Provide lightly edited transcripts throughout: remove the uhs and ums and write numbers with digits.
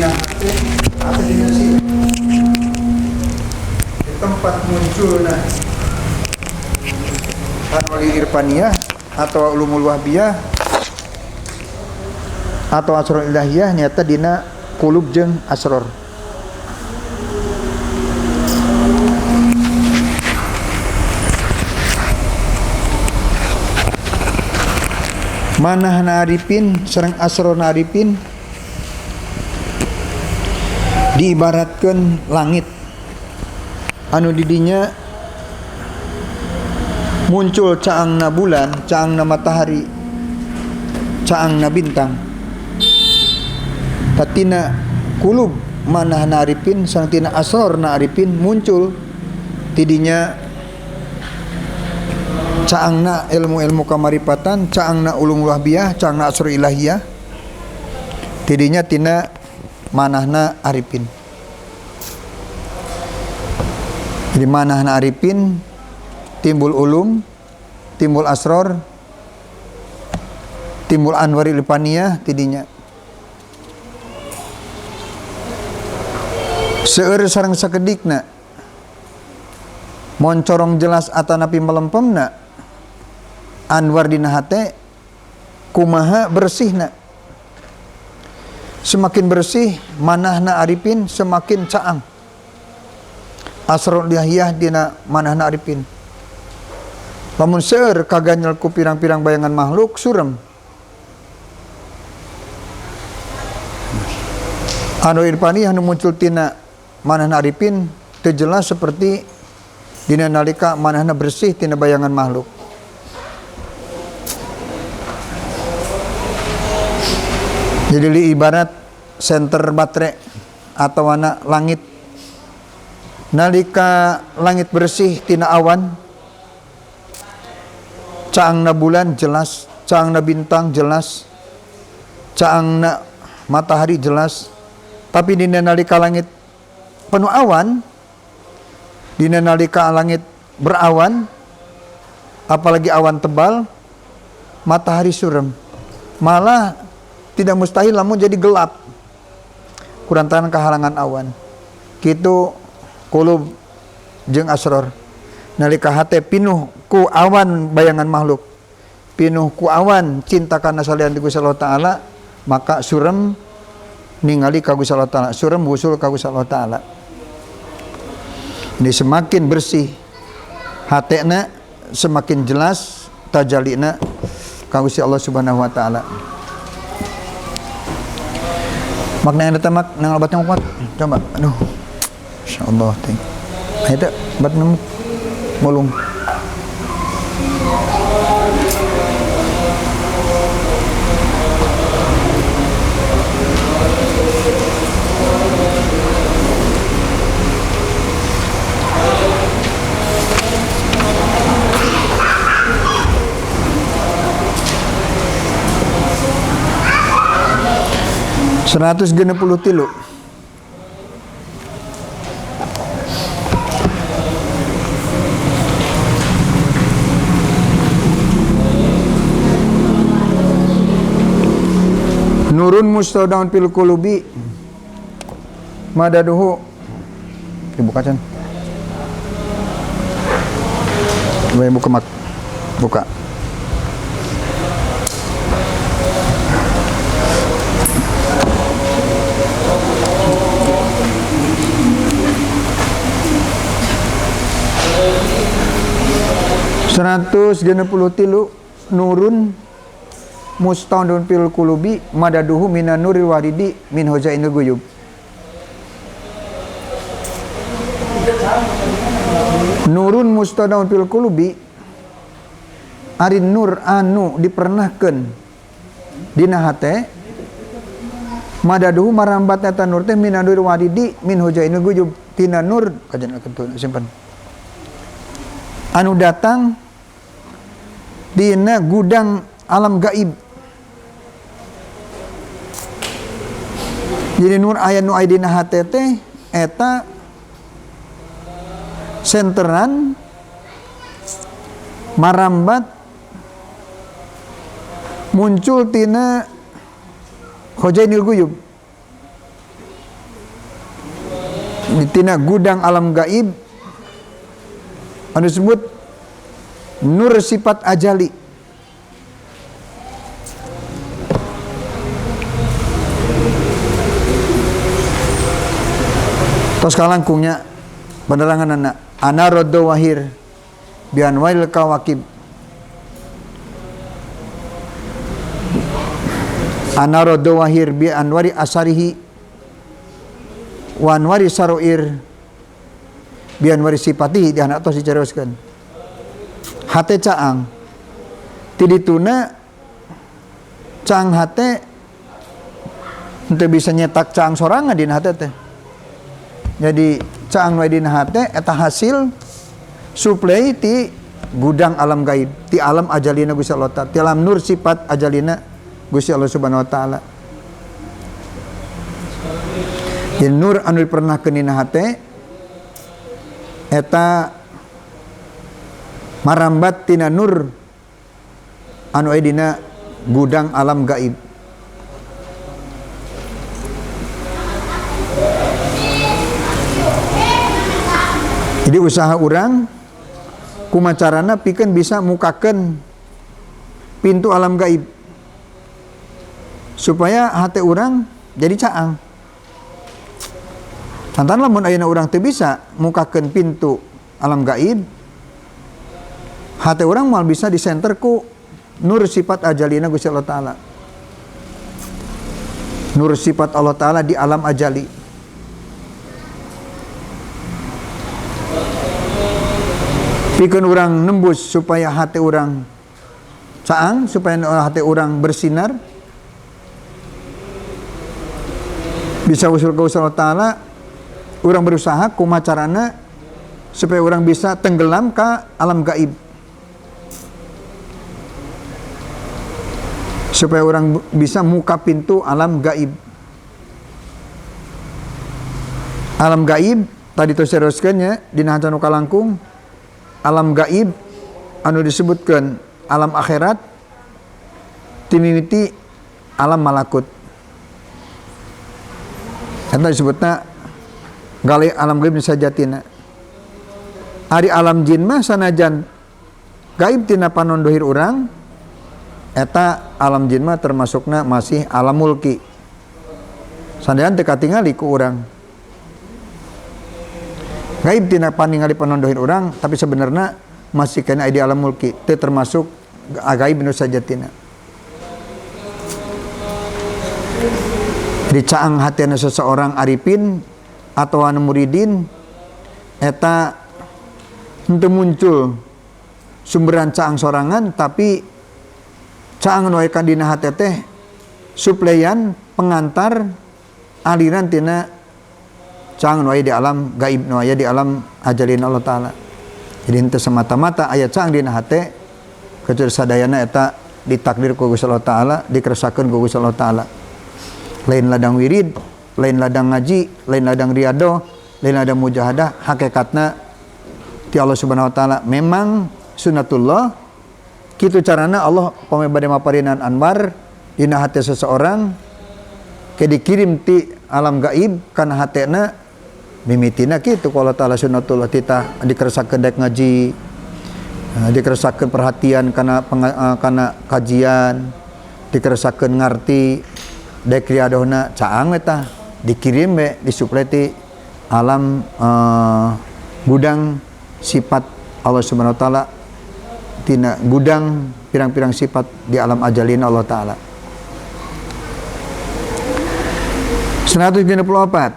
dina hati atau dina si di tempat munculnya Anwar Irfaniyah atau Ulumul Wahbiyah atau Asror Ilahiyah nyata dina kulub jeung asror. Manahna arifin sareng asrorna arifin diibaratkeun langit anu didinya muncul caangna bulan, caangna matahari, caangna bintang. Tatina kulub manahna arifin sareng tina asrorna arifin muncul tidinya caangna ilmu-ilmu kamaripatan, caangna ulumul wahbiyah, caangna asror ilahiyah, tidinya tina manahna arifin. Jadi manahna arifin timbul ulum, timbul asror, timbul anwar irfaniyah tidinya. Seueur sareng sakedikna moncorong jelas atanapi melempemna anwar dina hate kumaha bersihna. Semakin bersih manahna arifin semakin caang asror ilahiyah dina manahna arifin. Lamun seueur kaganyel ku pirang-pirang bayangan makhluk surem. Anu irfaniyah anu muncul tina manahna arifin teu jelas seperti dina nalika manahna bersih tina bayangan makhluk. Jadi ibarat senter baterai atau anak langit. Nalika langit bersih tina awan, caangna bulan jelas, caangna bintang jelas, caangna matahari jelas. Tapi dina nalika langit penuh awan, dina nalika langit berawan, apalagi awan tebal, matahari surem. Malah tidak mustahil lamun jadi gelap kurantahan kehalangan awan. Kitu kulub jeung asror. Nalika hate pinuh ku awan bayangan makhluk, pinuh ku awan cinta kana salian Gusti Allah Ta'ala, maka surem ningali ka Gusti Allah Ta'ala, surem wusul ka Gusti Allah Ta'ala. Ini semakin bersih hatena, semakin jelas tajalina ka Gusti Allah Subhanahu wa Ta'ala. Makna yang ditemak nang obatnya kuat. Coba, aduh. Insyaallah ting. Ayo obat nemu mulung. Seratus genep puluh tilu. Nurun mustaudaun fil qulubi madaduhu. Dibuka can. Buka mak. Buka. Seratus genep puluh tilu. Nurun mustaudun fil qulubi madaduhu minan nuril waridi min hojainil guyub. Nurun mustaudun fil qulubi ari nur anu dipernahkeun dina hate madaduhu marambat eta nur teh minan nuril waridi min hojainil guyub. Tina nur kajian akan simpan anu datang dina gudang alam gaib. Jadi nur aya nu aya dina hate teh eta senteran marambat muncul tina hojainil guyub. tina gudang alam gaib anu disebut nur sifat ajali. Tos kalangkungnya penerangan anak ana roddo wahir bi anwail kawakib, ana roddo wahir bi anwari asarihi wa anwari saroir bi anwari sifatihi. Di anak tos diceroskeun hate caang ti dituna caang hate henteu bisa nyetak caang sorangan dina hate teh. Jadi caang we dina hate eta hasil suplai ti gudang alam gaib, ti alam ajalina Gusti Allah Ta'ala, ti alam nur sifat ajalina Gusti Allah Subhanahu wa taala. Jadi nur anu dipernahkeun dina hate eta marambat tina nur anu aya dina gudang alam gaib. Jadi usaha urang kumacarana pikeun bisa mukakeun pintu alam gaib supaya hate urang jadi caang. Tantan lamun ayeuna urang teu bisa mukakeun pintu alam gaib, hate urang moal bisa disenter ku nur sifat ajalina Gusti Allah Ta'ala. Nur sifat Allah Ta'ala di alam ajali. Pikeun urang nembus supaya hati urang caang, supaya hati urang bersinar, bisa usul ke Allah Ta'ala. Urang berusaha kumacarana supaya urang bisa tenggelam ke alam gaib, supaya orang bisa muka pintu alam gaib. Alam gaib tadi tu seroskeunnya dina hanteu kalangkung, alam gaib anu disebutkan alam akhirat timimiti alam malakut. Eta disebutna gali alam gaib sajatina. Ari alam jin mah sanajan gaib tina panondohir urang, eta alam jin mah termasukna masih alam mulki. Sandean teu katingali ku urang. Gaib tina paningali panondohir urang, tapi sebenarnya masih kena di alam mulki, teu termasuk gaib nu sajatina. Di caang hatena seseorang arifin atau anu muridin eta henteu muncul sumberan caang sorangan, tapi caang nu aya dina hate teh supleyan pengantar aliran tina caang nu aya di alam gaib, nu aya di alam ajalina Allah Ta'ala. Jadi henteu semata-mata aya caang dina hate kecuali sadayana eta ditakdir ku Gusti Allah Ta'ala, dikeresakeun ku Gusti Allah Ta'ala. Lain ladang wirid, lain ladang ngaji, lain ladang riyado, lain ladang mujahadah, hakikatna ti Allah Subhanahu wa taala memang sunnatullah. Kitu carana Allah pame bade maparinan anwar dina hate seseorang ke dikirim ti alam gaib kana hatena mimitina kitu ku Allah taala sunnatullah. Tita dikeresakeun dek ngaji, dikeresakeun perhatian kana kajian, dikeresakeun ngarti dek riadohna caang eta dikirim we disuplai ti alam gudang sifat Allah Subhanahu wa taala, tina gudang pirang-pirang sifat di alam ajalina Allah Ta'ala. 174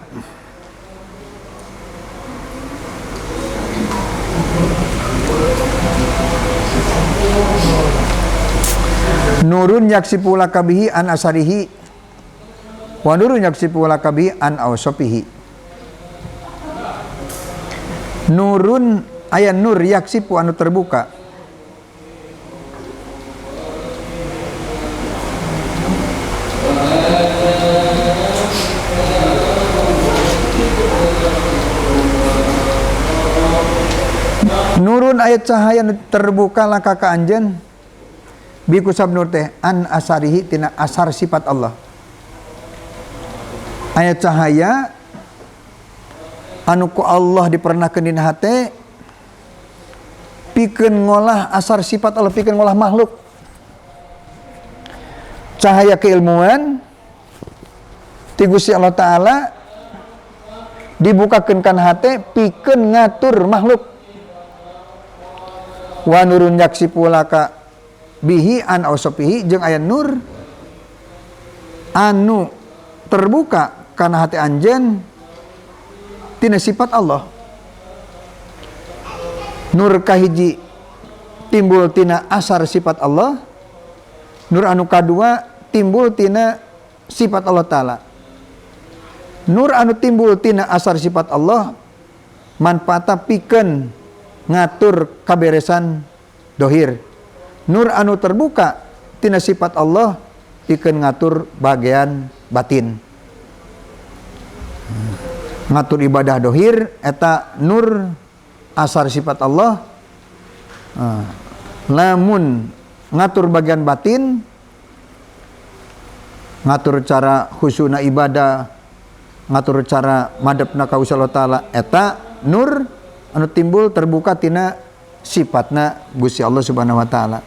Nurun yaksifu lakabihi an asarihi wa nurun yaksifu lakabihi an awsafihi. Nurun aya nur yaksifu anu terbuka, nurun ayat cahaya terbuka laka ka anjeun biku sabnur teh an asarihi tina asar sifat Allah. Ayat cahaya anu ku Allah dipernahkeun dina hate pikeun ngolah asar sifat Allah, pikeun ngolah makhluk. Cahaya keilmuan ti Gusti Allah Ta'ala dibukakeun kana hate pikeun ngatur makhluk. Wa nurun yaksipulaka bihi an ausafihi, jeung aya nur anu terbuka kana hati anjeun tina sifat Allah. Nur kahiji timbul tina asar sifat Allah, nur anu kadua timbul tina sifat Allah Ta'ala. Nur anu timbul tina asar sifat Allah manfaatna pikeun ngatur kaberesan dohir. Nur anu terbuka tina sifat Allah pikeun ngatur bagian batin. Ngatur ibadah dohir eta nur asar sifat Allah. Lamun ngatur bagian batin, ngatur cara khusyuna ibadah, ngatur cara madepna ka Gusti Allah Ta'ala, eta nur anu timbul terbuka tina sifatna Gusti Allah Subhanahu wa Ta'ala.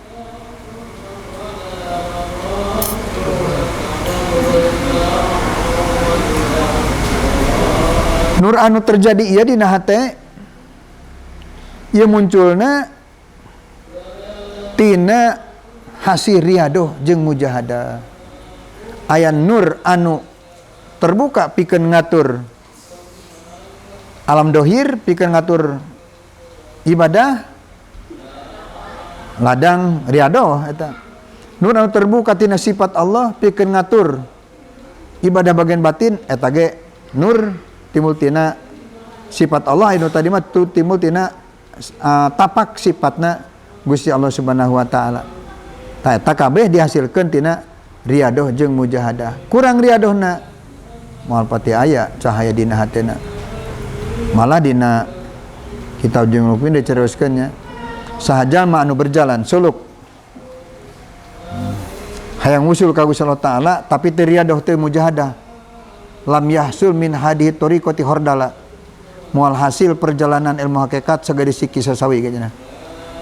Nur anu terjadi ieu dina hate ieu munculna tina hasil riadoh jeung mujahadah. Aya nur anu terbuka pikeun ngatur alam dohir, pikeun ngatur ibadah ladang riadoh eta. Nur anu terbuka tina sifat Allah pikeun ngatur ibadah bagian batin eta ge nur timbul tina sifat Allah. Anu tadi mah timbul tina tapak sifatna Gusti Allah Subhanahu wa Ta'ala. Tah eta kabeh dihasilkeun tina riadoh jeung mujahadah. Kurang riadohna moal pati aya cahaya dina hatena. Malah dina kitab jeung Lupin dicerewaskeun nya saha jalma anu berjalan suluk hayang usul ka Gusti Allah Ta'ala tapi teu riadoh teu mujahadah, lam yahsul min hadhihi tariqati hordala, moal hasil perjalanan ilmu hakikat sagadis siki sasawi kayaknya.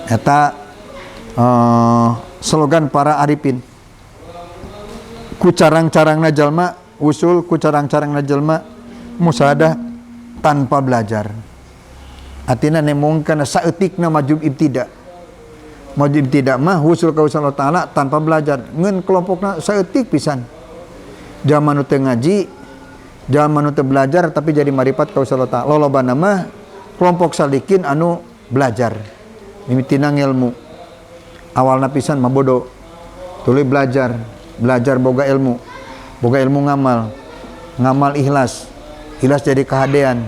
Eta slogan para arifin. Ku carang-carangna jalma usul, ku carang-carangna jalma musahadah tanpa belajar. Artina nemongkeun saeutikna majub ibtida. Majub ibtida mah usul ka Allah Ta'ala tanpa belajar. Ngeun kelompokna saeutik pisan. Zaman nu teu ngaji, zaman nu teu belajar tapi jadi marifat ka Allah Ta'ala. Lolobana mah kelompok salikin anu belajar. Mimitina ngilmu. Awalna pisan mah bodoh. Tuluy belajar boga ilmu. Boga ilmu ngamal ikhlas. Ikhlas jadi kahadean.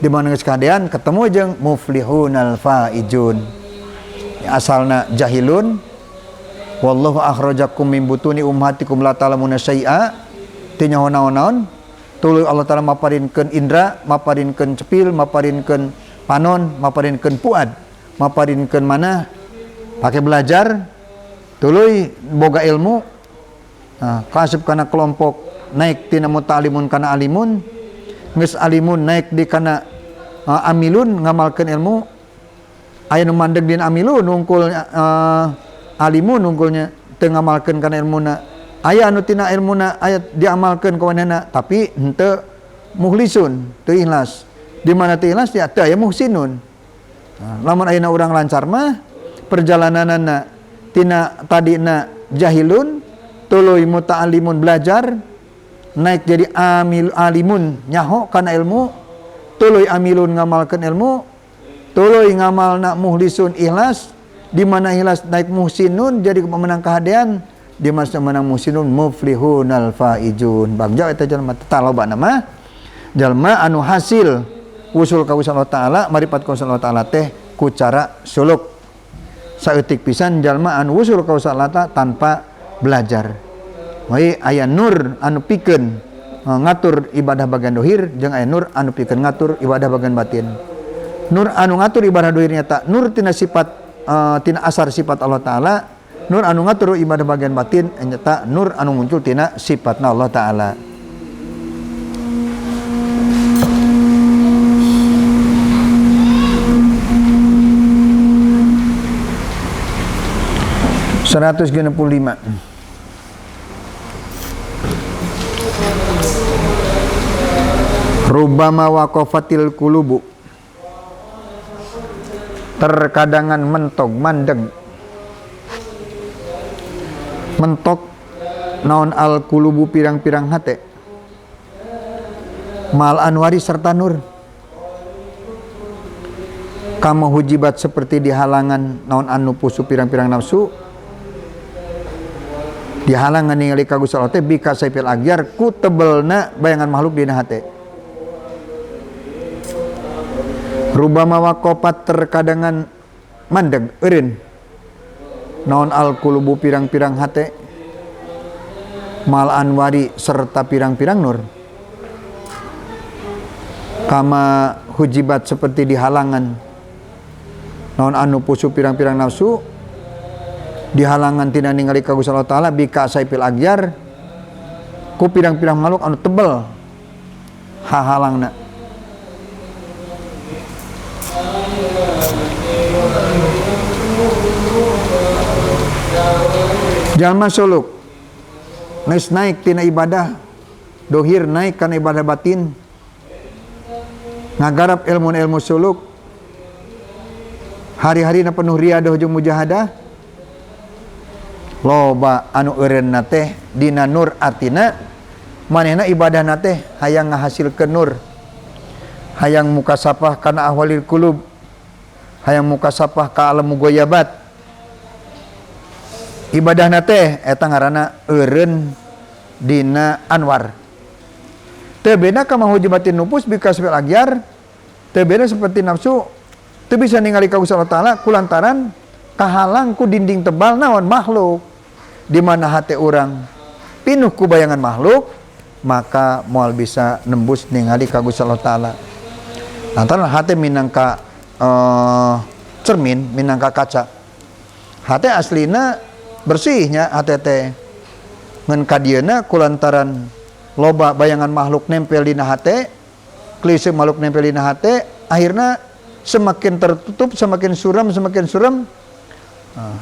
Di mana geus kahadean ketemu jeung muflihunal faizun. Asalna jahilun. Wallahu akhrajakum min butuni ummahatikum la ta'lamuna syai'a. Teu nyaho naon-naon. Tuluy Allah Ta'ala maparinkeun indra, maparinkeun cepil, maparinkeun panon, maparinkeun puad, maparinkeun manah pakai belajar. Tuluy boga ilmu. Nah, kasep kana kelompok naik tina muta'alimun kana alimun, geus alimun naik di kana amilun ngamalkeun ilmu. Aya nu mandeg dina amilun nungkul alimun nungkulnya teu ngamalkeun kana ilmuna. Aya anu tina ilmuna aya diamalkeun ka wanana tapi henteu mukhlisun, teu ikhlas. Di mana teu ikhlas ya teu aya muhsinun. Lamun ayeuna urang lancar mah perjalananna tina tadina jahilun tuluy muta'allimun belajar naik jadi alimun nyaho kana ilmu, tuluy amilun ngamalkeun ilmu, tuluy ngamalna mukhlisun ikhlas, di mana ikhlas naik muhsinun jadi pemenang kahadean, di mana menang muhsinun muflihunal faizun. Bagja eta jalma talobana mah jalma anu hasil usul ka Allah Ta'ala marifat ka Allah Ta'ala teh ku cara suluk. Saeutik pisan jalma anu usul ka Allah Ta'ala tanpa belajar. Wai aya nur anu pikeun ngatur ibadah bagian dohir jeung aya nur anu pikeun ngatur ibadah bagian batin. Nur anu ngatur ibadah dohir nyata nur tina sifat tina asar sifat Allah Ta'ala. Nur anu ngatur ibadah bagian batin nyata nur anu muncul tina sifatna Allah Ta'ala. 165. Rubbama waqafatil qulubu, terkadangan mentok mandeg mentok naon al qulubu pirang-pirang hate mal anwari serta nur kama hujibat seperti dihalangan naon anu pusu pirang-pirang nafsu dihalangan ningali ka Gusti Allah teh bika saipil agyar ku tebelna bayangan makhluk dina hate. Rubama waqafat terkadangan mandeg eureun naon al qulubu pirang-pirang hate mal anwari serta pirang-pirang nur kama hujibat seperti dihalangan naon anu pusu pirang-pirang nafsu dihalangan tina ningali ka Gusti Allah taala bika saipil agyar ku pirang-pirang makhluk anu tebel hahalangna. Jalma suluk naik tina ibadah dohir naik kana ibadah batin ngagarap ilmu suluk hari-hari na penuh riadah jeung mujahadah loba anu eureunna teh dina nur atina manehna ibadahna teh hayang ngahasilkeun nur hayang mukasafah kana ahwalil qulub hayang mukasafah ka alam mugoyabat ibadah teh eta ngaranna eureun dina anwar teu beda ka mahujibatin nufus bika sabil agyar teu beda seperti nafsu teu bisa ningali ka Gusti Allah taala kulantaran kahalang ku dinding tebal naon makhluk di mana hati urang pinuh ku bayangan makhluk maka moal bisa nembus ningali ka Gusti Allah taala lantaran hati minangka cermin minangka kaca hati aslina bersihnya hati teh ngan kadieuna kulantaran loba bayangan makhluk nempel dina hate klise makhluk nempel dina hate akhirna semakin tertutup semakin suram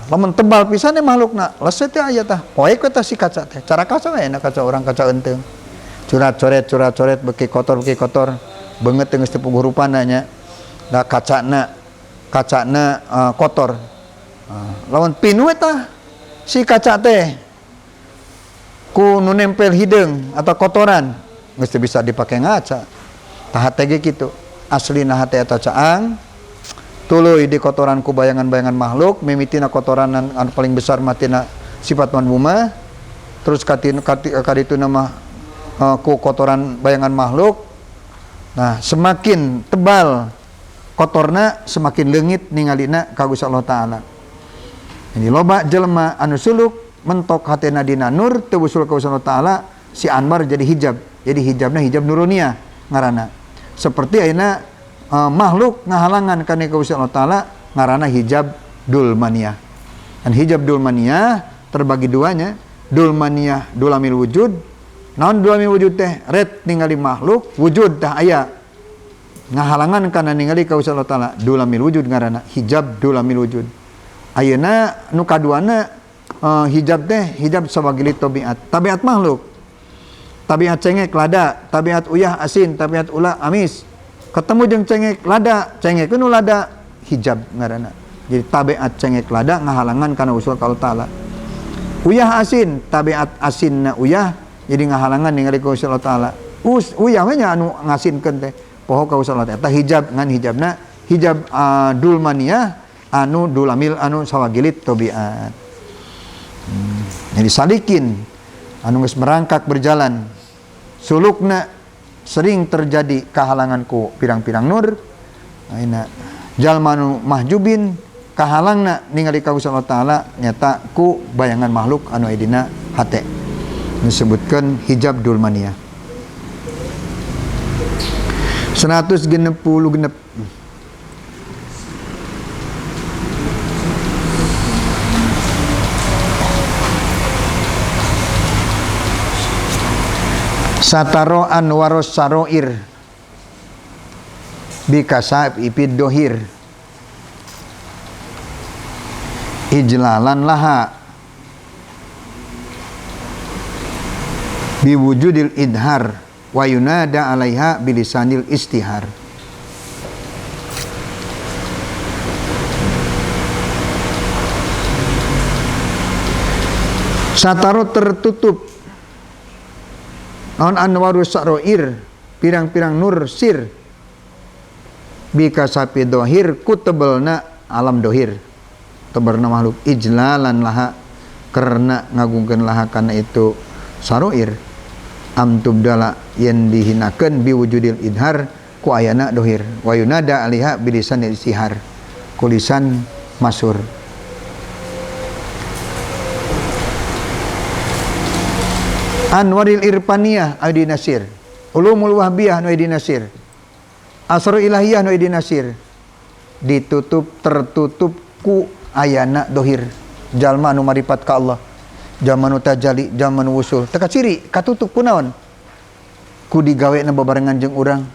lamun tebal pisan makhlukna leset teh aya tah poek eta si kaca teh cara kaca we na kaca urang kaca enteung curat-coret beki kotor beungeut teh geus teu puguh rupana nya da kacana kotor lamun pinuh eta si kaca teh ku nu nempel hideung atau kotoran geus teu bisa dipake ngaca tah hate ge kitu aslina hate eta caang tuluy di kotoran ku bayangan-bayangan makhluk mimitina kotoran anu paling besar matina sifat manbuma terus kadituna mah ku kotoran bayangan makhluk nah semakin tebal kotorna semakin leungit ningalina ka Gusti Allah taala. Ini loba jelema anu suluk mentok hatena dina nur teu usul ka Gusti Allah taala si anwar jadi hijab. Jadi hijabna hijab nuruniyah ngaranna. Seperti ayeuna makhluk ngahalangan kana ka Gusti Allah taala ngaranna hijab dulmaniyah. Dan hijab dulmaniyah terbagi duanya, dulmaniyah dulamil wujud. Naon dulamil wujud teh? Ret ningali makhluk wujud tah aya. Ngahalangan kana ningali ka Gusti Allah taala dulamil wujud ngaranna hijab dulamil wujud. Ayeuna nu kaduana hijab teh hijab sabagili tabiat makhluk tabiat cengek lada tabiat uyah asin tabiat ulah amis ketemu jeung cengek lada cengek nu lada hijab ngaranna jadi tabiat cengek lada ngahalangan kana usul ka Allah taala uyah asin tabiat asinna uyah jadi ngahalangan ningali ka Allah taala uyah we nya anu ngasinkeun teh poho ka Allah taala eta hijab ngan hijabna hijab dulmaniyah anu dulamil anu sawagilit tabiat. Jadi salikin anu geus merangkak berjalan sulukna sering terjadi kahalanganku pirang-pirang nur ayeuna jalma anu mahjubin kahalangna ningali ka Gusti Allah taala nyata ku bayangan makhluk anu aya dina hate disebutkeun hijab dulmaniyah 166 sataro anwaros saroir bikasab ipid dohir ijlalan laha biwujudil idhar wa yunada 'alaiha bilisanil istihar. Sataro tertutup naon anwaru saroir pirang-pirang nur sir bika sapi dohir ku tebelna alam dohir teberna makhluk ijlalan laha karena ngagungkeun laha kana itu saroir amtubdala yen dihinakeun biwujudil idhar ku ayana dohir wa yunada alaiha bilisan istihar kulisan masur. Anwaril irfaniyah adi nasir, ulumul wahbiyah nu adi nasir, asrul ilahiyah nu adi nasir, ditutup tertutup ku ayana dohir jalma anu maripat ka Allah, jalma nu tajali, jalma nu wusul teka ciri katutup ku naon, ku digaweana bebarengan jeung urang,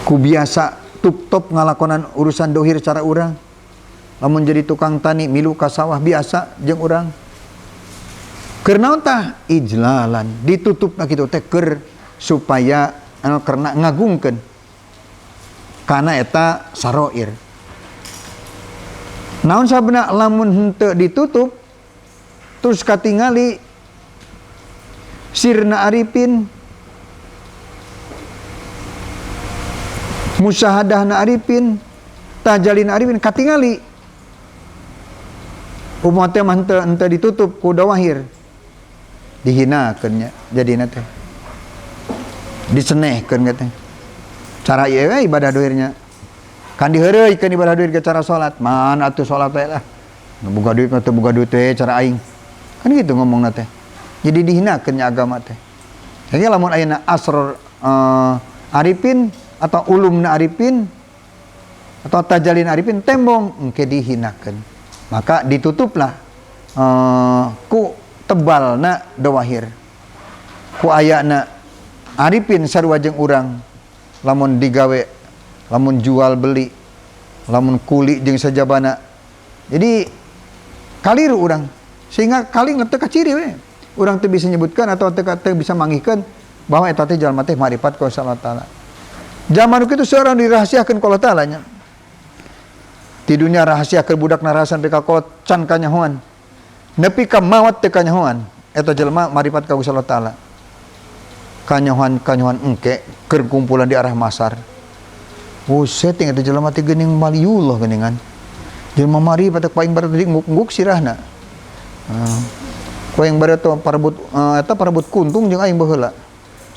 ku biasa tup-top ngalakonan urusan dohir cara urang, lamun jadi tukang tani milu ka sawah biasa jeung urang. Karena tah ijlalan ditutup na kitu teh keur supaya karena ngagungkeun kana eta saroir. Naon sabna lamun henteu ditutup terus katingali sirna arifin musyahadahna arifin tajalina arifin katingali umat teh mah henteu ditutup ku dawahir dihinakeun nya jadina teh disenehkeun teh cara ieu ibadah dohirnya kan diheureuykeun ibadah dohir ke cara salat man atuh salat teh lah boga duit teh boga duit teh cara aing kan gitu ngomongna teh jadi dihinakeun nya agama teh jadi lamun ayeuna asror arifin atau ulumna arifin atau tajalin arifin tembong engke dihinakeun maka ditutuplah ku tebalna dawahir ku ayana arifin sarua jeung urang lamun digawe lamun jual beli lamun kuli jeung sajabana jadi kaliru urang sehingga kali teu kaciri we urang teu bisa nyebutkan atau teu bisa manggihkeun bahwa eta teh jalma teh marifat ka Allah taala zaman kitu seorang dirahasiakeun ka Allah taala nya di dunia rahasiakeun budak narasan sampai ka can kanyahoan nepi ka maot teh kanyahoan eta jelema marifat ka Allah taala kanyahoan engke keur kumpulan di arah masar buset eta jelema teh geuning maliullah geuningan jelema marifat paing barat tadi nguk sirahna paing barat parebut eta parebut kuntung jeung aing baheula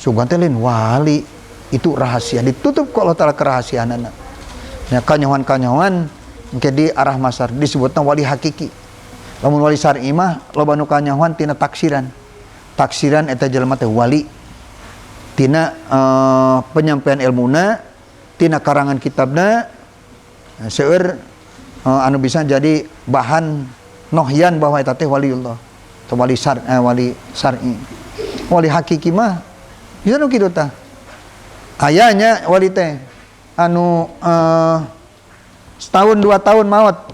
sugan teh lain wali itu rahasia ditutup ku Allah taala kerahasiaanna nya kanyahoan engke di arah masar disebutna wali hakiki. Lamun wali syar'i mah loba nu kanyahoan tina taksiran eta jelema teh wali tina penyampaian ilmuna tina karangan kitabna seueur anu bisa jadi bahan nohyan bahwa eta teh waliullah atau wali syar'i wali hakiki mah bisa nu kitu tah ayanya wali teh anu setahun 2 tahun maot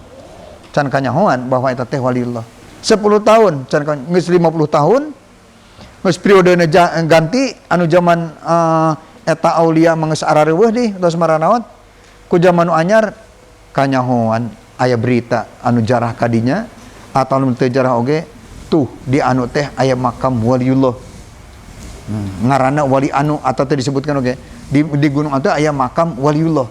can kanyahoan bahwa eta teh waliullah 10 tahun can geus 50 tahun geus periodena ganti anu zaman eta aulia manggeus arareuweuh di tos maranaot ku zaman nu anyar kanyahoan aya berita anu jarah kadinya atau anu teu jarah oge tuh di anu teh aya makam waliullah ngaranna wali anu atau teh disebutkan oge di gunung anu aya makam waliullah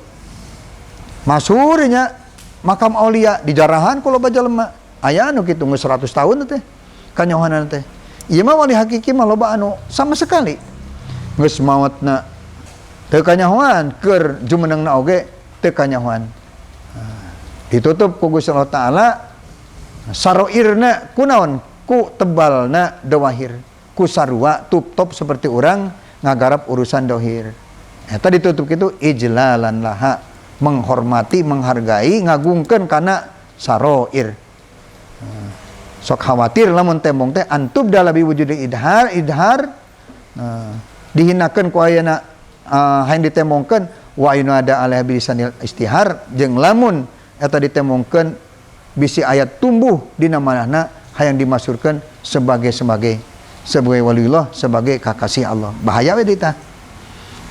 masyhurnya makam aulia di jarahan ku loba jalema aya anu kitu geus 100 tahun teh kanyahoanan teh ieu mah wali hakiki mah loba anu sama sekali geus maotna teu kanyahoan keur jumenengna oge teu kanyahoan ditutup ku Gusti Allah taala saroirna kunaon ku tebalna dawahir ku sarua tup-top seperti urang ngagarap urusan dohir eta ditutup kitu ijlalan laha menghormati, menghargai, ngagungkeun kana saroir. Sok khawatir lamun tembong teh antub dalam wujud idhar dihinakeun ku ayeuna hayang ditembongkeun wa inada alaihi bilisanil istihar jeung lamun eta ditembongkeun bisi ayat tumbuh dina manehna hayang dimasurkeun sebagai sebagai waliullah, sebagai kekasih Allah. Bahaya we kita.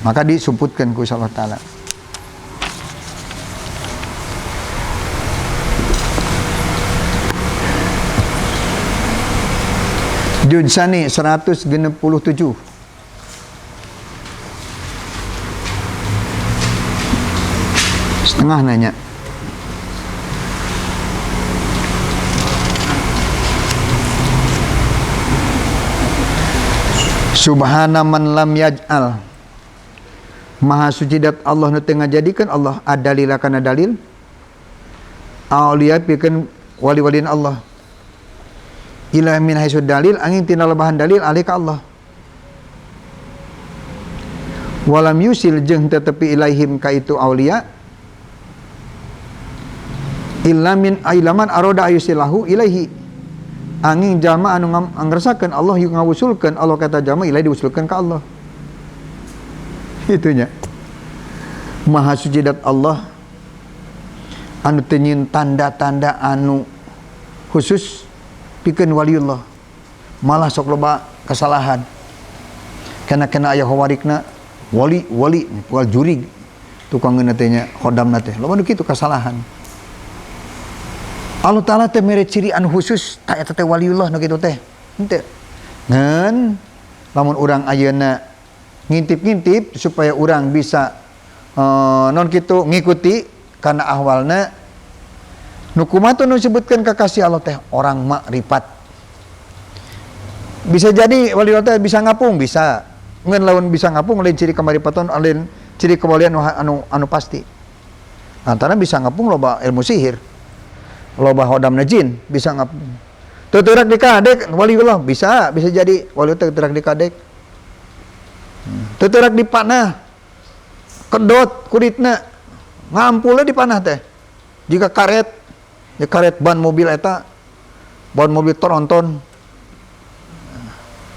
Maka disebutkan ku Allah taala. Juz Sani 167. Setengah nanya. Subhana man lam yaj'al, maha suci dat Allah nu teu ngajadikeun Allah adalila kana dalil auliya pikeun wali-walian Allah ila min haitsu dalil angin tina lebahan dalil alih ka Allah walam yusil jeung tetapi ilaihim ka itu auliya illa min ailaman aroda ayusilahu ilaihi angin jalma anu ngerasakeun Allah yang ngawusulkeun Allah kata jalma ilai diusulkeun ka Allah. Itunya. Maha suci dat Allah anu teu nyieun tanda-tanda anu khusus pikeun waliullah. Malah sok loba kesalahan. Kana aya hawarikna wali wal juri tukangeun teh nya khodamna teh. Loba nu kitu kesalahan. Allah Ta'ala teh mere ciri anu khusus tak eta teh waliullah nu kitu teh. Henteu. Ngan lamun urang ayeuna ngintip-ngintip supaya urang bisa non kitu ngikuti kana ahwalna nu kumaha nu disebutkeun kakasih Allah teh orang makrifat. Bisa jadi waliullah teh bisa ngapung bisa. Ngan lamun bisa ngapung lain ciri kamaripatan lain ciri kewalian anu pasti. Antara bisa ngapung loba ilmu sihir. Loba hodamna jin bisa ngap teuterak dikadek waliullah bisa jadi waliullah teuterak dikadek teuterak dipanah kedot kuritna ngampulna dipanah teh jika karet ban mobil eta ban mobil tronton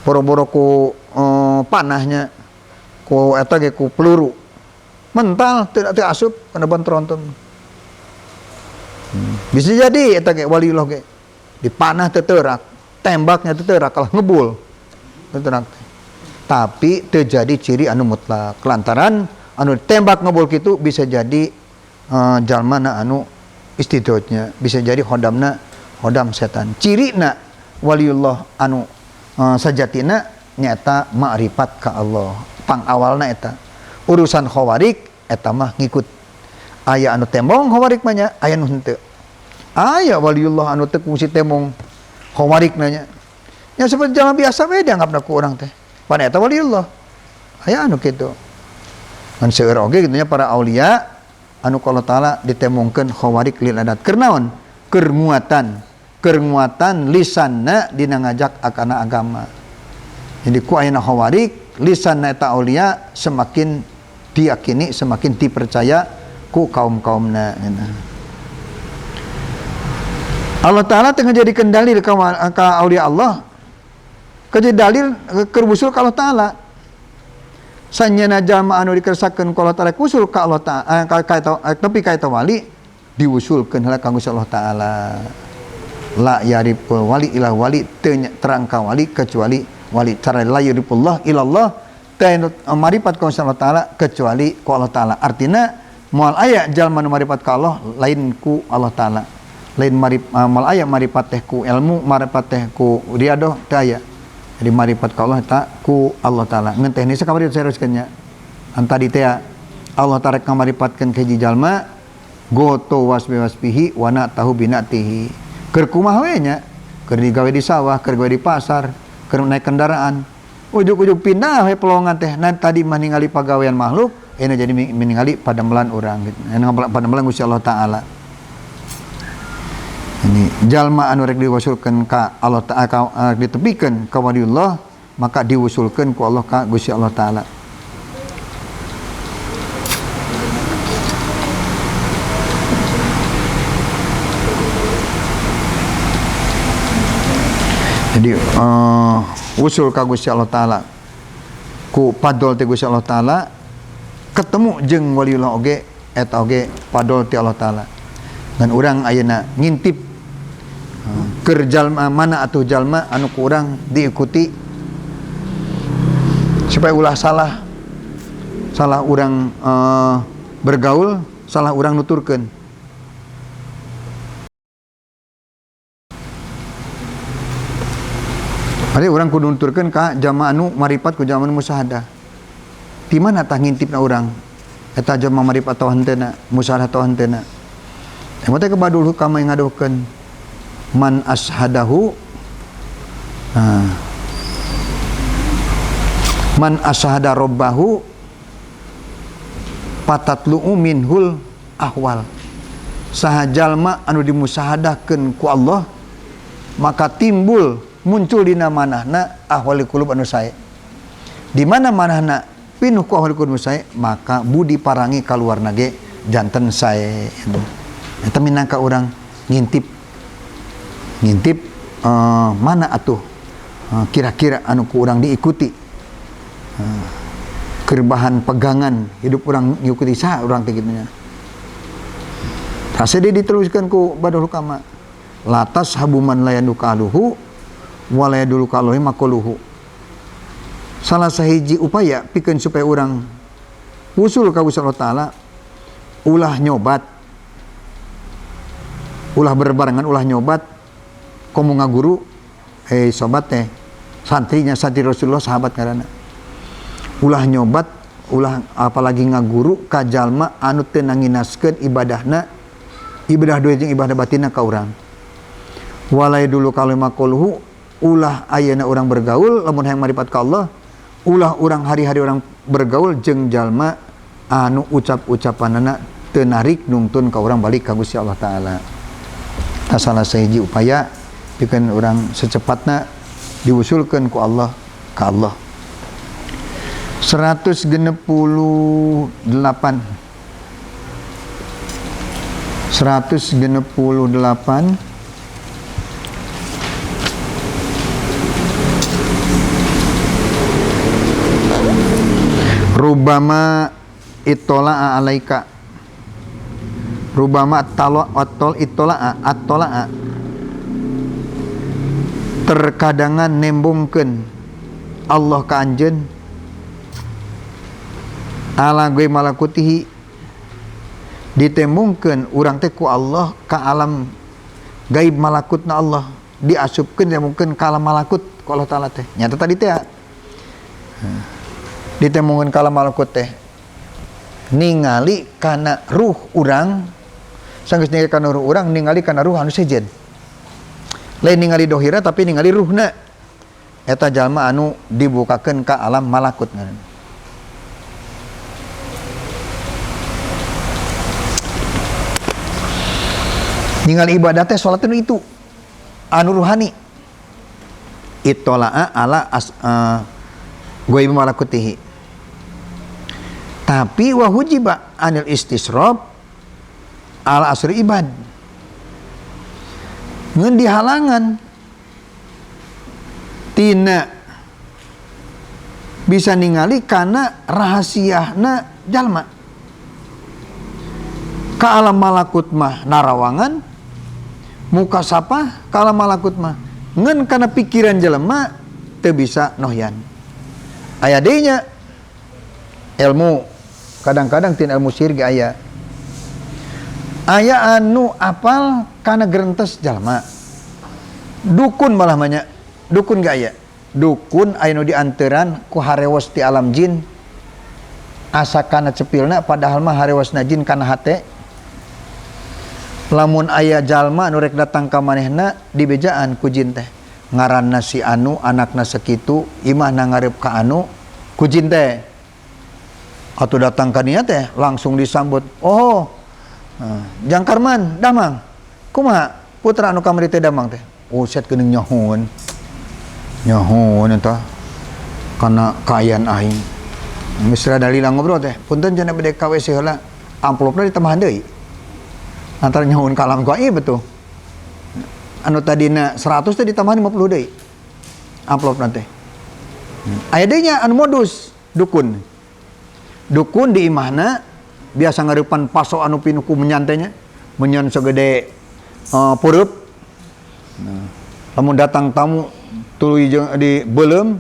boro-boro ku panahnya ku eta ge ku peluru mental teu asup kana ban tronton. Bisa jadi eta ge waliullah ge dipanah teuterak, tembaknya teuterak kalah ngebul. Teuterak. Tapi teu jadi ciri anu mutlak. Lantaran anu tembak ngebul kitu bisa jadi jalmana anu istidotnya, bisa jadi hodamna hodam setan. Cirina waliullah anu sajatina nyata ma'rifat ka Allah. Pangawalna eta. Urusan khawarik eta mah ngikut. Aya anu tembong khawarik mah nya, aya nu henteu. Aya waliullah anu teu kungsi tembong khawarik nanya. Nya seperti jamaah biasa we dianggapna ku urang teh. Pan eta waliullah. Aya anu kitu. Mun seueur oge kitu nya para aulia anu ku Allah Taala ditembongkeun khawarik lil adat. Keur naon? Keur nguatan lisanna dina ngajak akana agama. Jadi ku ayeuna khawarik lisanna eta aulia semakin diyakini, semakin dipercaya ku kaum-kaumna. Allah Ta'ala tengah jadikan dalil ka aulia Allah jadi dalil kerbusul ka Allah Ta'ala sanyana jalma anu dikersakeun ku Allah Ta'ala kusul ka Allah Ta'ala tapi ka eta wali diusulkeun heula ka Allah Ta'ala la yariful wali ila wali teu terang ka wali kecuali wali cara la yarifullah ilallah teu marifat ka Allah Ta'ala kecuali ku Allah Ta'ala. Artina moal aya jalma nu marifat ka Allah lain ku Allah Ta'ala. Lain moal aya marifat teh ku ilmu, marifat teh ku riadoh teu aya. Jadi marifat ka Allah ta ku Allah Ta'ala. Ngan teknis kamari seroskeun nya. Antadi teh Allah Ta'ala ngamarifatkeun ka hiji jalma goto wasbihi wa na tahu binatihi. Keur kumaha we nya? Keur digawe di sawah, keur gawe di pasar, keur naik kendaraan. Ujug-ujug pindah we pelongan teh. Nah tadi mah ningali pagawean makhluk ini jadi meningali pademelan orang gitu. Pademelan Gusti Allah Ta'ala. Ini jalma anu rek diwasulkeun ka Allah Ta'ala ditepikeun ka waliullah maka diwusulkeun ku Allah ka Gusti Allah Ta'ala. Jadi usul ka Gusti Allah Ta'ala ku padol ti Gusti Allah Ta'ala ketemu jeung waliullah oge eta oge padol ti Allah Ta'ala. Dan urang ayeuna ngintip keur jalma mana atuh jalma anu ku urang diikuti supaya ulah salah orang bergaul, salah orang nuturkeun. Ari orang kudu nuturkeun ka jamaah anu maripat ku jamaah musyahadah. Di mana tah ngintipna urang? Eta jamaah maripat atau henteu musyahadah atau henteu na. Emang teh kabadul hukama yang ngadohkeun man ashadahu man ashada rabbahu patatlu'u minhul ahwal. Saha jalma anu dimusahadahkeun ku Allah maka muncul dina manahna ahwali qulub anu sae. Di mana manahna pinuh ku ahwali qulub sae, maka budi parangi kaluarna ge janten sae. Eta minangka urang ngintip mana atuh kira-kira anu ku urang diikuti. Kerbahan pegangan hidup orang ngikuti saha urang teh kitu nya. Tase diteruskeun ku badul hukama. Latas habuman layanu kaluhu walaya dulu kalohi makoluhu. Salah sahiji upaya pikeun supaya orang usul ka Gusti Allah Ta'ala ulah nyobat, ulah berbarengan, ulah nyobat komo ngaguru sobat teh santrinya santri Rasulullah sahabat karana ulah nyobat, ulah apalagi ngaguru ka jalma anu teu nanginaskeun ibadahna, ibadah doa jeung ibadah batinna ka urang. Walaya dulu kalohi makoluhu, ulah ayeuna orang bergaul lamun hayang maripat ka Allah, ulah orang hari-hari orang bergaul jeung jalma anu ucap-ucapanana teu narik nungtun ka urang balik ka Gusti Allah Ta'ala. Salah sahiji upaya pikeun urang secepatna diusulkeun ku Allah ka Allah. 168 Rubama ittola'a alaika, rubama ittola'a terkadangan nembongkeun Allah ka anjeun ala gue malakutihi, ditembongkeun urang teh ku Allah ka alam gaib malakutna Allah, diasupkeun mungkin ka alam malakut ku Allah Ta'ala teh. Nyata tadi teh ditembongkeun ka alam malakut teh ningali kana ruh urang, sanggeus ningali kana ruh urang ningali kana ruh anu sejen. Lain ningali dohira tapi ningali ruhna. Eta jalma anu dibukakeun ka alam malakut ngaranna. Ningali ibadah teh salat itu anu ruhani. Ittola'a ala ghaib malakutihi. Tapi wa hujiba anil istisrab ala asri ibad. Ngeun dihalangan tina bisa ningali kana rahasiana jalma. Ka alam malakut mah narawangan, muka sapa ka alam malakut mah ngeun kana pikiran jelema teu bisa nohyan. Aya deui nya ilmu kadang-kadang tina ilmu sihir ge aya anu apal kana gerentes jalma. Dukun malah banyak, dukun ge aya. Dukun aya nu dianteran ku harewas ti alam jin asa kana cepilna padahal mah harewasna jin kana hate. Lamun aya jalma anu rek datang ka manehna dibejaan ku jin teh. Ngaranna si anu, anakna sakitu, imahna ngarep ka anu, ku jin teh. Atuh datang ka dieu teh langsung disambut, "Oh, Jangkarman, damang. Kumaha putra anu kamari teh damang teh?" "Oh, set geuning nyohon." Nyohon eta kana kaayaan aing. Misra dalila ngobrol teh, "Punten cenah bade ka WC heula." Amplopna ditambahan deui. Antara nyahoun kalam ku ieu betul. Anu tadina 100 teh ditambahan 50 deui. Amplopna teh. Aya deui nya anu modus dukun. Dukun di imahna biasa ngareupan paso anu pinuh ku menyantenya, menyan segede pureup. Lamun datang tamu tuluy di beuleum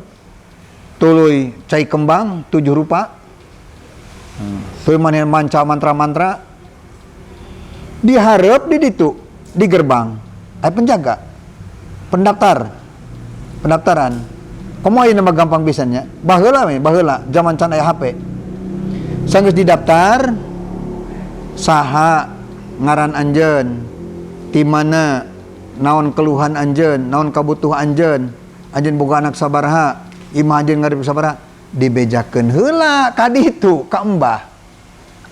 tuluy cai kembang 7 rupa, tuluy maneh manca mantra-mantra, diharap di ditu di gerbang penjaga pendaftaran komo ayeuna mah gampang pisannya baheula zaman can aya HP sanggeus didaftar saha ngaran anjeun ti mana naon keluhan anjeun naon kabutuh anjeun boga anak sabaraha imah anjeun ngarep sabaraha dibejakeun heula ka ditu ka embah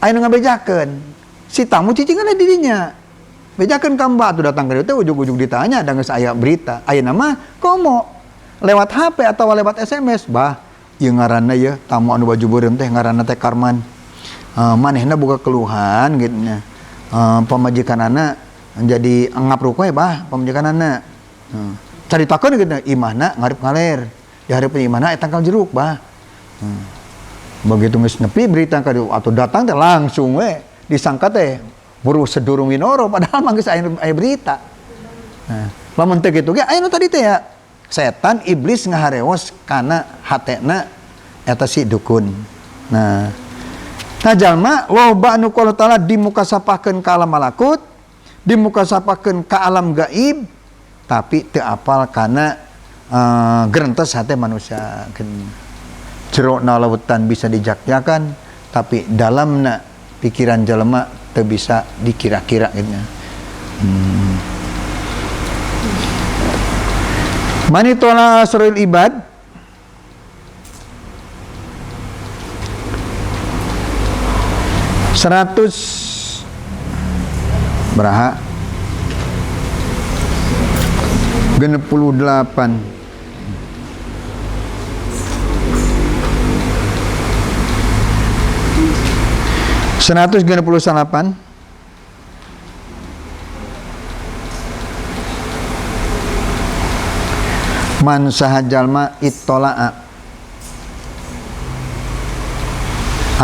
ayeuna ngabejakeun si tamu cicingan di dinya bejakeun ka embah atuh datang ka ditu ujug-ujug ditanya da geus aya berita ayeuna mah komo lewat HP atau lewat SMS bah ieu ngaranna ye tamu anu baju beureum teh ngaranna teh Karman manehna boga keluhan gitu nya pamajikanana jadi ngaprukoy bah pamajikanana caritakeun gitu imahna ngarep ngaler di hareupeun imahna eta tangkal jeruk bah begitu geus nepi berita ka ditu atuh datang teh langsung we disangka teh buru sedurung winoro padahal mah geus aya berita. Lamun teu kitu ge aya nu tadi teh ya setan iblis ngahareos kana hatena eta si dukun. Nah jalma loba anu Allah taala dimukasapahkeun ka alam malakut, dimukasapahkeun ka alam gaib tapi teu apal kana gerentes hate manusia. Jerona lautan bisa dijakjakan tapi dalamna pikiran jalma teu bisa dikira-kira gitu. Manitola asrul ibad seratus beraha 68 168 man saha jalma ittola'a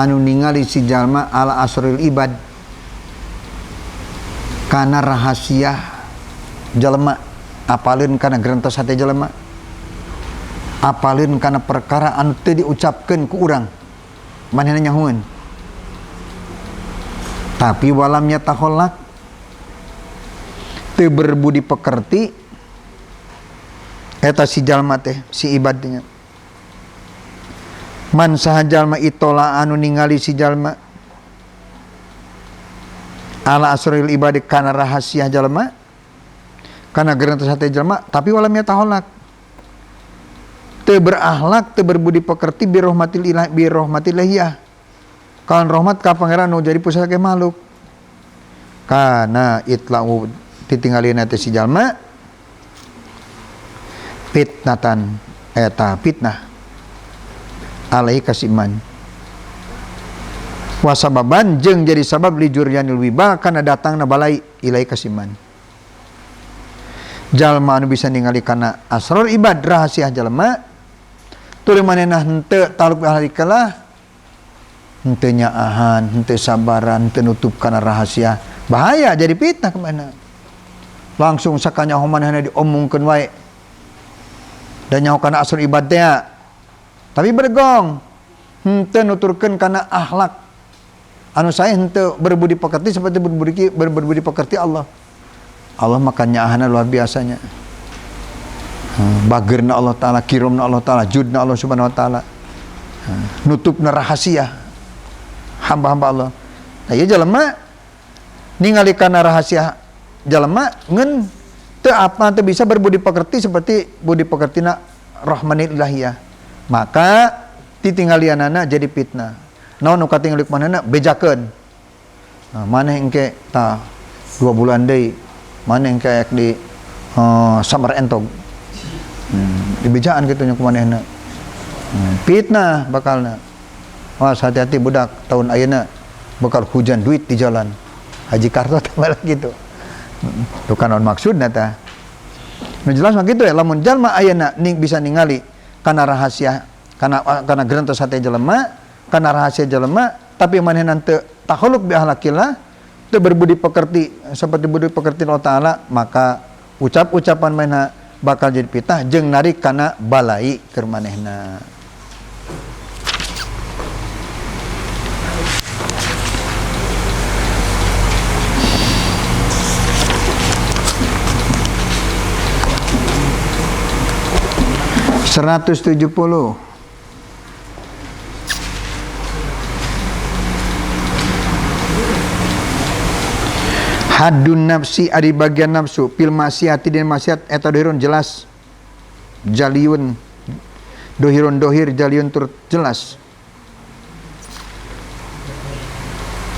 anu ningali si jalma ala asrul ibad kana rahasia jalma apaleun kana gerentes hate jalma apaleun kana perkara anu teu diucapkeun ku urang manehna nyahoeun tapi walamnya taholak teu berbudi pekerti eta si jalma teh si ibadnya man saha jalma itola anu ningali si jalma ala asrul ibadi kana rahasia jalma kana gerentes hate jalma tapi walamnya taholak teu berakhlak teu berbudi pekerti bi rahmatillah kawan rahmat ka pangeran nu jadi pusaka makhluk kana itlau ditinggalina teh si jalma fitnatan eta fitnah alai kasiman wasababan jeung jadi sabab lijuryanil wiba kana datangna balai ilai kasiman jalma anu bisa ningali kana asror ibad rahasia jalma tuluy manehna henteu taluk halikalah henteu nyaahan henteu sabaran henteu nutup kana rahasia bahaya jadi fitnah kemana langsung sakanyaho manehna diomongkeun wae dan nyaho kana asrul ibad teh tapi bergong henteu nuturkeun kana akhlak anu sae henteu berbudi pekerti seperti berbudi pekerti Allah maka nyaahana luar biasanya bageurna Allah taala kiromna Allah taala judna Allah subhanahu wa taala nutupna rahasia hamba-hamba Allah. Nah ieu jalema ningali kana rahasia jalema ngeun teu apa teu bisa berbudi pekerti seperti budi pekertina rahmanil ilahiyah. Maka titinggalianana jadi fitnah. Naon nu katinggali manehna bejakeun. Nah, maneh engke tah 2 bulan deui, maneh engke aek di samar entog. Dibejaan kitu nya ku manehna. Fitnah bakalna. Awas hati-hati budak tahun ayeuna bakal hujan duit di jalan. Haji Karto tambah gitu. Itu kan maksudna tah. Nu jelas mah kitu ya lamun jalma ayeuna bisa ningali kana rahasia kana gerentes hate jelema, kana rahasia jelema tapi manehna teu takhalluk bi ahlakillah, teu berbudi pekerti seperti budi pekerti Allah taala, maka ucapan manehna bakal jadi fitnah jeung narik kana balai keur manehna. 170. Hadun nafsi ari bagian nafsu fil maksiati din maksiat eta dohirun jelas jaliun dohir jaliun tur jelas.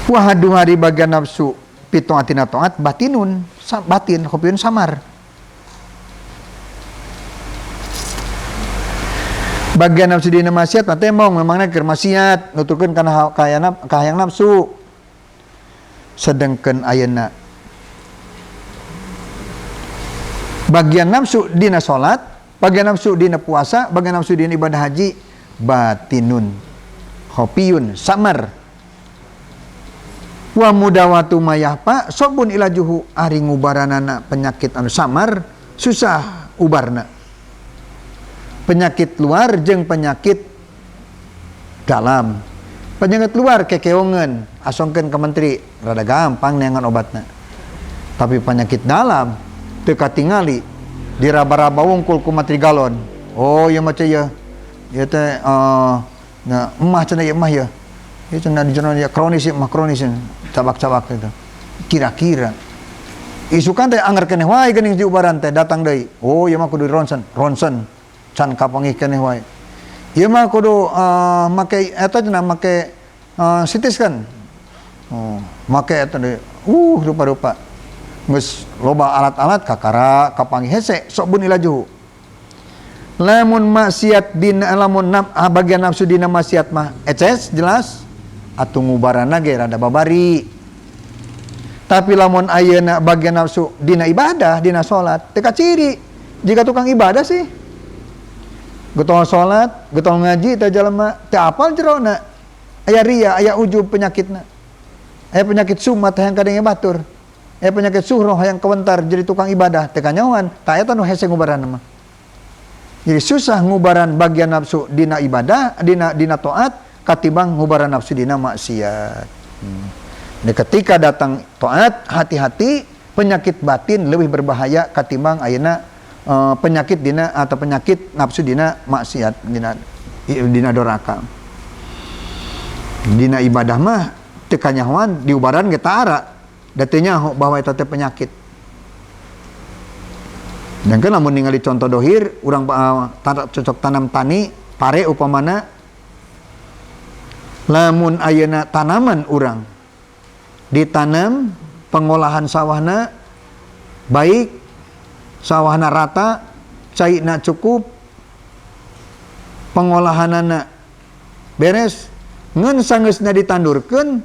Wa hadu hari bagian nafsu pitoatina taat batinun batin kopiun samar. Bagian nafsu dina maksiat mah teh mong memangna keur maksiat nuturkeun kana kahayang nafsu. Sedengkeun ayeuna bagian nafsu dina salat, bagian nafsu dina puasa, bagian nafsu dina ibadah haji batinun khofiyun samar. Wa mudawatu mayahpa sobun ilajuhu ari ngubaranana penyakit anu samar susah ubarna. Penyakit luar jeung penyakit dalam. Penyakit luar kekeongeun asongkeun ka menteri rada gampang neangan obatna. Tapi penyakit dalam teu katingali diraba-raba wungkul ku materi galon. Oh ieu mah ya. Ieu teh nah emah cenah ieu mah ya. Ieu cenah di cenah ya kronis mah kronis cabak-cabak itu. Kira-kira isukan teh anggar keneh wae geuning diubaran teh datang deui. Oh ieu mah kudu ronsen can kapangih keneh wae. Ieu mah kudu make eta cenah make CT scan. Oh, make eta deui. Rupa-rupa geus loba alat-alat kakara kapanggih hese sok bun ilajuhu. Lamun maksiat dina lamun bagian nafsu dina maksiat mah eces jelas atuh ngubarana ge rada babari. Tapi lamun ayeuna bagian nafsu dina ibadah dina salat teu kaciri. Jika tukang ibadah sih getol salat, getol ngaji teh jalema teu apal jerona. Aya ria, aya ujub penyakitna. Aya penyakit sumat hayang kadenge batur. Penyakit suhroh yang kewentar jadi tukang ibadah teu kanyawan ta eta nu hese ngubaran mah. Jadi susah ngubaran bagian nafsu dina ibadah dina taat katimbang ngubaran nafsu dina maksiat. Jadi ketika datang taat hati-hati penyakit batin lebih berbahaya katimbang ayeuna penyakit dina atau penyakit nafsu dina maksiat dina doraka. Dina ibadah mah teu kanyawan diubaran ge taara. Datenya bahwa itu teh penyakit. Dan kan lamun ningali contoh dohir urang cocok tanam tani pare upamana lamun ayeuna tanaman urang ditanam pengolahan sawahna baik sawahna rata cairna cukup pengolahanana beres ngan sanggeusna ditandurkeun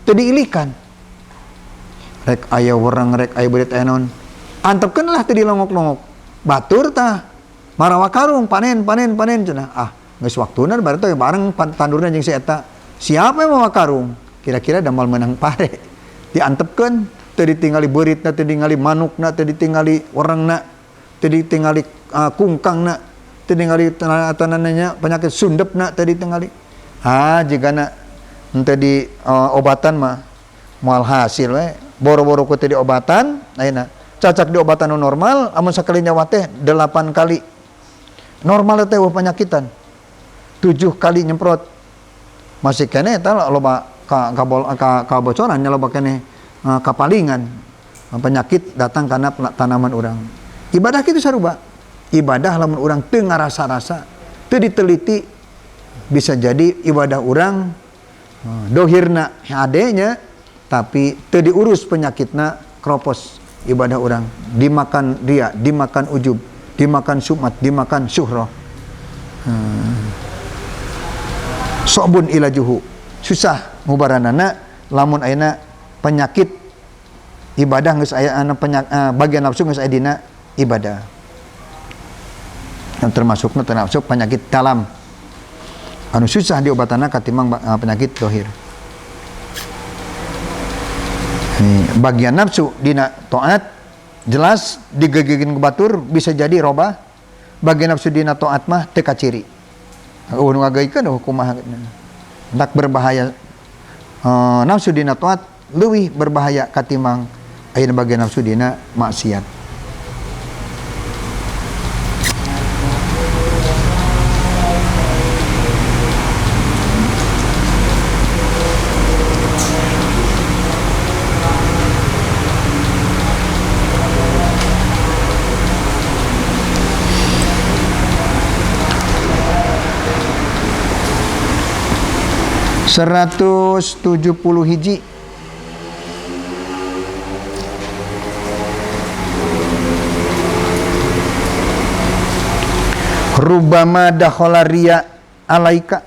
teu diilikan rek aya urang rek aya beurit aya naon antepkeun lah teu dilongok-longok batur tah marawa karung panen cenah geus waktuna berarti bareng tandurna jeung si eta siapa yang mawa karung kira-kira damal meunang pare diantepkeun teu ditingali beuritna teu ditingali manukna teu ditingali urangna teu ditingali kungkangna teu ditingali tanananya penyakit sundepna teu ditingali jigana henteu di obatan mah moal hasil we boro-boro ku teh di obatan ayeuna cacak di obatan nu normal amun sakali nyawa teh 8 kali normal teh penyakitan 7 kali nyemprot masih keneh eta loba kabocoran nya loba keneh kapalingan penyakit datang karena tanaman urang ibadah kitu saruba ibadah lamun urang teu ngarasa-rasa teu diteliti bisa jadi ibadah urang dohirna hadenya tapi teu diurus penyakitna kropos ibadah orang dimakan ria, dimakan ujub, dimakan sumat, dimakan syuhroh. Sobun ilajuhu susah ngubaranana lamun ayeuna penyakit ibadah geus aya bagian nafsu geus aya dina ibadah. Yang termasukna termasuk penyakit dalam anu susah diobatana katimbang penyakit dohir. Bagian nafsu dina taat jelas digegegin ke batur bisa jadi robah. Bagian nafsu dina taat mah teu kaciri. Nu ngagaikeun kumaha hendak berbahaya. Nafsu dina taat leuwih berbahaya katimbang ayeuna bagian nafsu dina maksiat. 170 hiji. Rubama dakhala riya alaika.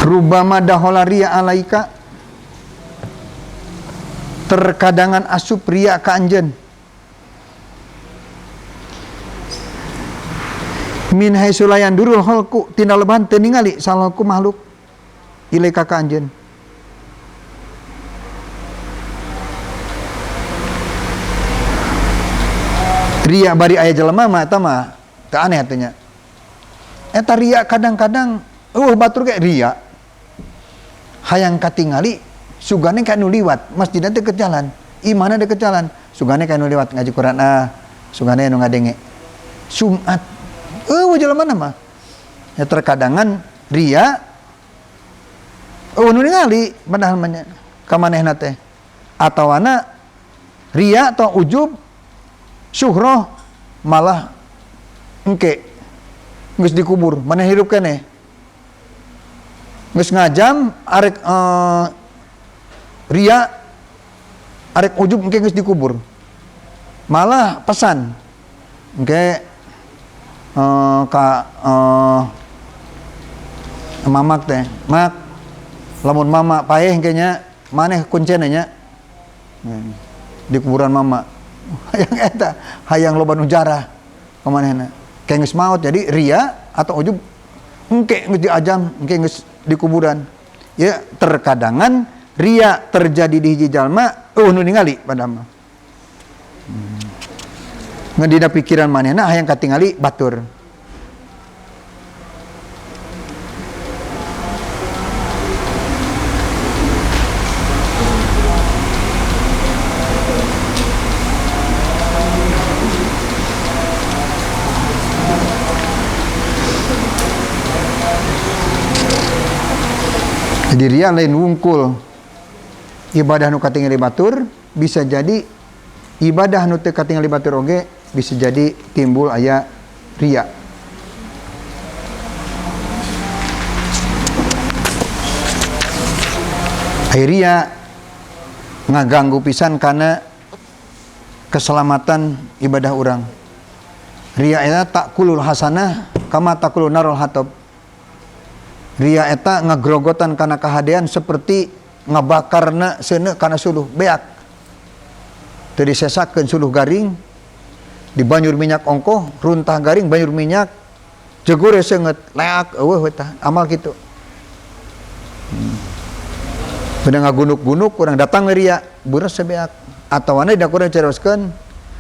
Rubama dakhala riya alaika. Terkadangan asup riya ka anjeun. Min haisulayan durul halku tina lebahan teu ningali salahku makhluk ilaika ka anjeun. Riya bari aya jelema mah eta mah teu aneh atunya. Eta riya kadang-kadang batur ge riya. Hayang katingali sugane ka nu liwat, masjidna teu deket jalan, imana deket jalan, sugane ka nu liwat ngaji Quran sugane nu ngadenge. Sumat jelema mah ya terkadangan ria nu ningali padahal mah ka manehna teh atawana ria atau ujub syuhroh malah engke geus dikubur maneh hirup keneh geus ngajam arek ria arek ujub engke geus dikubur malah pesan engke mamak teh mak lamun mama paeh engkenya maneh kuncena nya di kuburan mama hayang eta hayang loba nu jarah ka manehna keng geus maot jadi ria atau ujub engke geus diajam engke geus di kuburan ya terkadangan ria terjadi di hiji jalma nu ningali padahal mah ngadina pikiran manehna hayang katingali batur. Jadi ria lain wungkul ibadah nu katingali batur bisa jadi ibadah nu teu katingali batur oge bisa jadi timbul aya ria. Ria ngaganggu pisan karena keselamatan ibadah orang. Ria eta takulul hasanah kama takulul narul hatab. Ria eta ngagrogotan karena kahadean seperti ngabakarna seuneu kana suluh beak. Teu disesakeun suluh garing di banjur minyak ongkoh runtah garing banjur minyak jegur seungeut leak eueuh eta amal kitu. Beuna ngagunuk-gunuk urang datang ria beures sebeak atawana da kurang ceroskeun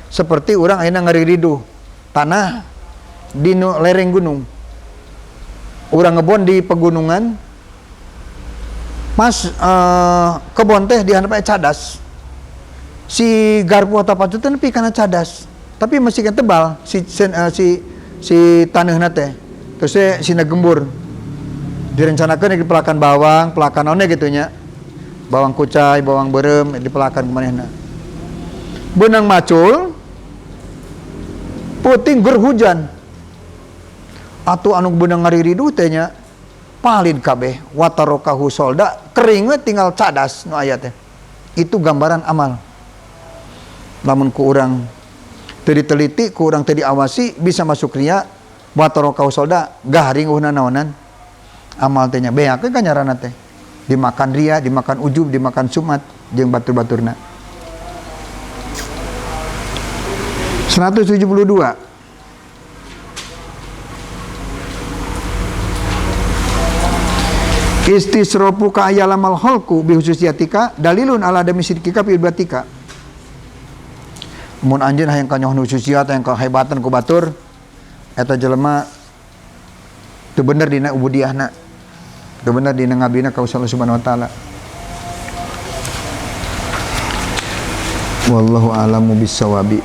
seperti urang ayeuna ngaririduh tanah di lereng gunung. Urang ngebon di pegunungan mas kebon teh dihandap cadas si garpu atau pacu teh nepi kana cadas tapi masih kan tebal si taneuhna teh terus sina gembur direncanakeun dipelakan bawang pelakan one gitu nya bawang kucai bawang beureum dipelakan kumanehna beunang macul puting gur hujan atuh anu beunang ngariridu teh nya palid kabeh watarokahu solda kering we tinggal cadas nu aya teh itu gambaran amal lamun ku urang teu diteliti ku urang teu diawasi bisa masuk ria watarokahu solda garing uhna naonan amal teh nya beak ka nyarana teh dimakan ria dimakan ujub dimakan sumat jeung batur-baturna 172 istisrofu ka ayalamal khalqu bi hususiyatika dalilun ala adami sidqika fi batika mun anjeun hayang kanyoh hususiyat hayang kahebatan ku batur eta jelema teu bener dina ubudiyahna teu bener dina ngabdina ka Allah Subhanahu wa taala wallahu a'lamu bis-shawabi.